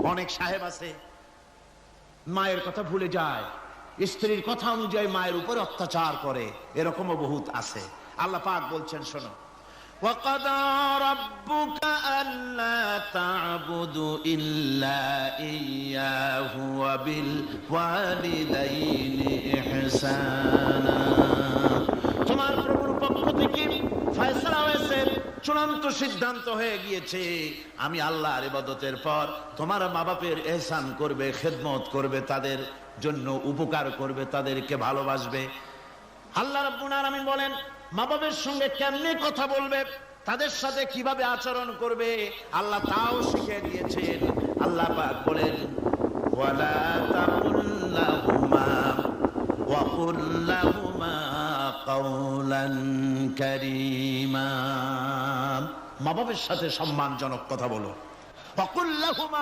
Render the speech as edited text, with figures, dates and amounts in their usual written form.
অনেক সাহেব আছে মায়ের কথা ভুলে যায়, স্ত্রীর কথা অনুযায়ী মায়ের উপর অত্যাচার করে, এরকমও বহুত আছে। আল্লাহ পাক বলছেন শোনো, وَقَضَى رَبُّكَ أَلَّا تَعْبُدُوا إِلَّا إِيَّاهُ وَبِالْوَالِدَيْنِ إِحْسَانًا। তোমার প্রভুর পক্ষ থেকে ফয়সালা হয়েছে, চূড়ান্ত সিদ্ধান্ত হয়ে গিয়েছে, আমি আল্লাহর ইবাদতের পর তোমার মা বাপের ইহসান করবে, খেদমত করবে, তাদের জন্য উপকার করবে, তাদেরকে ভালোবাসবে। আল্লাহ রাব্বুল আলামিন বলেন মা বাবার সঙ্গে কেমনে কথা বলবে, তাদের সাথে কিভাবে আচরণ করবে, আল্লাহ তাও শিখিয়ে দিয়েছেন। আল্লাহ পাক বলেন ওয়ালা তাকুল লাহুমা ওয়া কুল লাহুমা কাওলান কারীমা। মা বাবার সাথে সম্মানজনক কথা বলো। ওয়া কুল লাহুমা